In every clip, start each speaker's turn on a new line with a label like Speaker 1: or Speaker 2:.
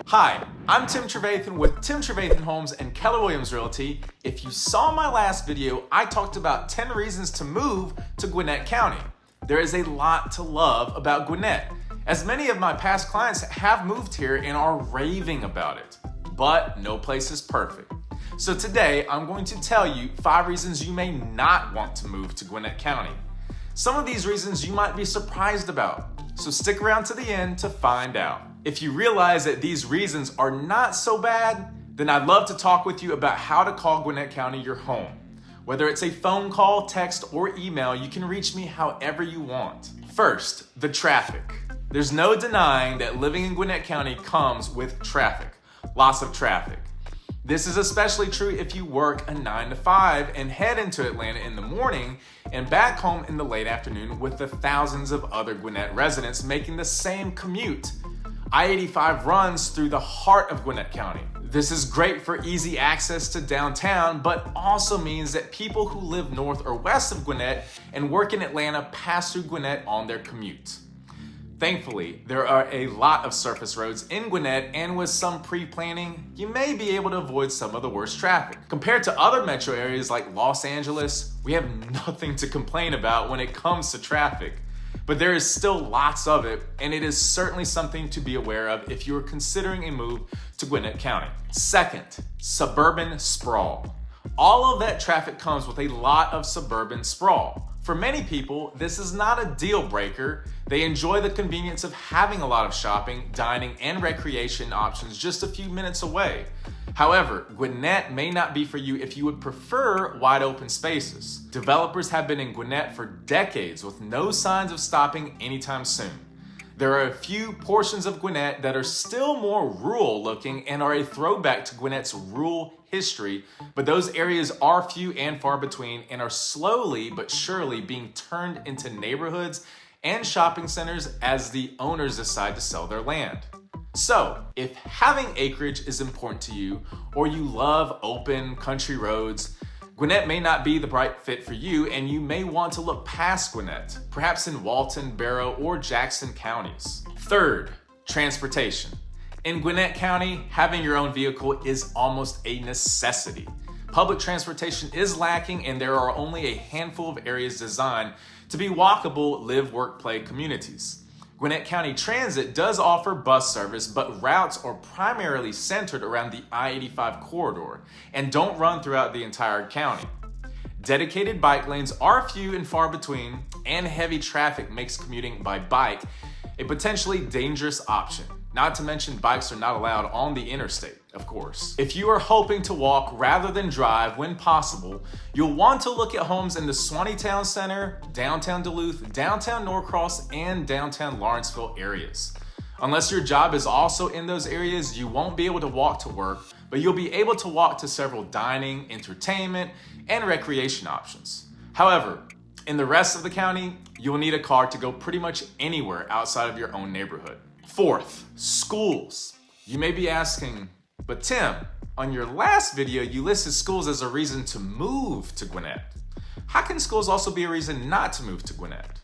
Speaker 1: Hi, I'm Tim Trevathan with Tim Trevathan Homes and Keller Williams Realty. If you saw my last video, I talked about 10 reasons to move to Gwinnett County. There is a lot to love about Gwinnett, as many of my past clients have moved here and are raving about it. But no place is perfect. So today, I'm going to tell you 5 reasons you may not want to move to Gwinnett County. Some of these reasons you might be surprised about, so stick around to the end to find out. If you realize that these reasons are not so bad, then I'd love to talk with you about how to call Gwinnett County your home. Whether it's a phone call, text, or email, you can reach me however you want. First, the traffic. There's no denying that living in Gwinnett County comes with traffic, lots of traffic. This is especially true if you work a 9 to 5 and head into Atlanta in the morning and back home in the late afternoon with the thousands of other Gwinnett residents making the same commute. I-85 runs through the heart of Gwinnett County. This is great for easy access to downtown, but also means that people who live north or west of Gwinnett and work in Atlanta pass through Gwinnett on their commute. Thankfully, there are a lot of surface roads in Gwinnett, and with some pre-planning, you may be able to avoid some of the worst traffic. Compared to other metro areas like Los Angeles, we have nothing to complain about when it comes to traffic. But there is still lots of it, and it is certainly something to be aware of if you are considering a move to Gwinnett County. Second, suburban sprawl. All of that traffic comes with a lot of suburban sprawl. For many people, this is not a deal breaker. They enjoy the convenience of having a lot of shopping, dining, and recreation options just a few minutes away. However, Gwinnett may not be for you if you would prefer wide open spaces. Developers have been in Gwinnett for decades with no signs of stopping anytime soon. There are a few portions of Gwinnett that are still more rural looking and are a throwback to Gwinnett's rural history, but those areas are few and far between and are slowly but surely being turned into neighborhoods and shopping centers as the owners decide to sell their land. So, if having acreage is important to you, or you love open country roads, Gwinnett may not be the right fit for you, and you may want to look past Gwinnett, perhaps in Walton, Barrow, or Jackson counties. Third, transportation. In Gwinnett County, having your own vehicle is almost a necessity. Public transportation is lacking, and there are only a handful of areas designed to be walkable live, work, play communities. Gwinnett County Transit does offer bus service, but routes are primarily centered around the I-85 corridor and don't run throughout the entire county. Dedicated bike lanes are few and far between, and heavy traffic makes commuting by bike a potentially dangerous option. Not to mention bikes are not allowed on the interstate, of course. If you are hoping to walk rather than drive when possible, you'll want to look at homes in the Swanee Town Center, downtown Duluth, downtown Norcross, and downtown Lawrenceville areas. Unless your job is also in those areas, you won't be able to walk to work, but you'll be able to walk to several dining, entertainment, and recreation options. However, in the rest of the county, you'll need a car to go pretty much anywhere outside of your own neighborhood. Fourth, schools. You may be asking, but Tim, on your last video, you listed schools as a reason to move to Gwinnett. How can schools also be a reason not to move to Gwinnett?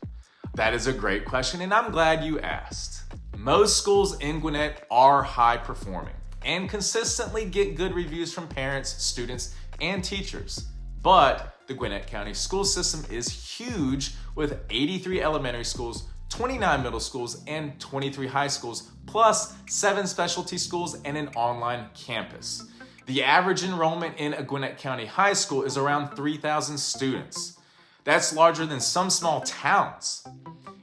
Speaker 1: That is a great question, and I'm glad you asked. Most schools in Gwinnett are high performing and consistently get good reviews from parents, students, and teachers. But the Gwinnett County school system is huge with 83 elementary schools, 29 middle schools, and 23 high schools, plus 7 specialty schools and an online campus. The average enrollment in a Gwinnett County high school is around 3,000 students. That's larger than some small towns.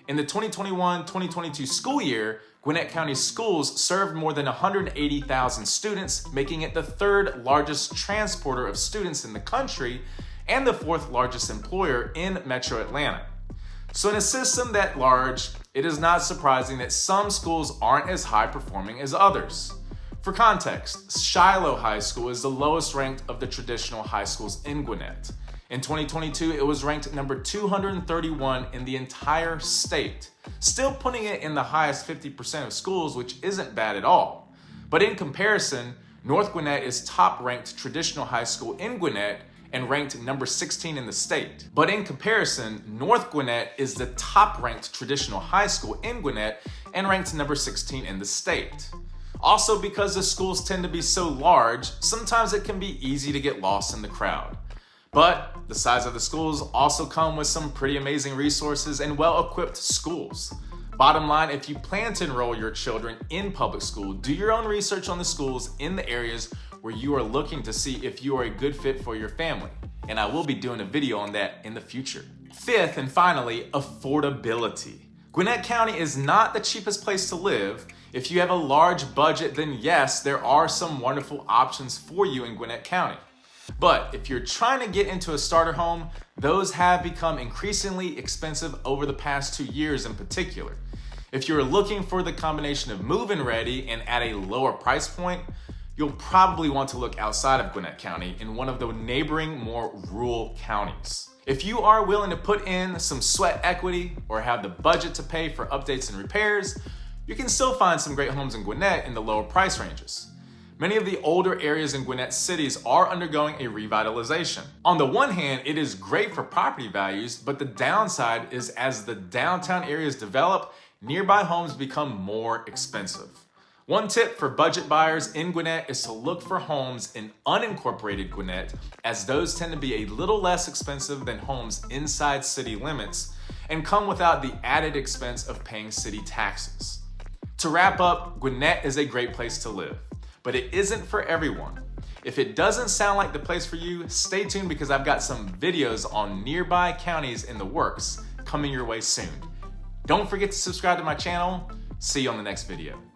Speaker 1: In the 2021-2022 school year, Gwinnett County schools served more than 180,000 students, making it the 3rd largest transporter of students in the country and the 4th largest employer in Metro Atlanta. So in a system that large, it is not surprising that some schools aren't as high performing as others. For context, Shiloh High School is the lowest ranked of the traditional high schools in Gwinnett. In 2022, it was ranked number 231 in the entire state, still putting it in the highest 50% of schools, which isn't bad at all. But in comparison, North Gwinnett is top ranked traditional high school in Gwinnett and ranked number 16 in the state. But in comparison, North Gwinnett is the top ranked traditional high school in Gwinnett and ranked number 16 in the state. Also, because the schools tend to be so large, sometimes it can be easy to get lost in the crowd. But the size of the schools also come with some pretty amazing resources and well-equipped schools. Bottom line, if you plan to enroll your children in public school, do your own research on the schools in the areas where you are looking to see if you are a good fit for your family. And I will be doing a video on that in the future. Fifth and finally, affordability. Gwinnett County is not the cheapest place to live. If you have a large budget, then yes, there are some wonderful options for you in Gwinnett County. But if you're trying to get into a starter home, those have become increasingly expensive over the past 2 years in particular. If you're looking for the combination of move-in ready and at a lower price point, you'll probably want to look outside of Gwinnett County in one of the neighboring more rural counties. If you are willing to put in some sweat equity or have the budget to pay for updates and repairs, you can still find some great homes in Gwinnett in the lower price ranges. Many of the older areas in Gwinnett cities are undergoing a revitalization. On the one hand, it is great for property values, but the downside is as the downtown areas develop, nearby homes become more expensive. One tip for budget buyers in Gwinnett is to look for homes in unincorporated Gwinnett, as those tend to be a little less expensive than homes inside city limits and come without the added expense of paying city taxes. To wrap up, Gwinnett is a great place to live, but it isn't for everyone. If it doesn't sound like the place for you, stay tuned because I've got some videos on nearby counties in the works coming your way soon. Don't forget to subscribe to my channel. See you on the next video.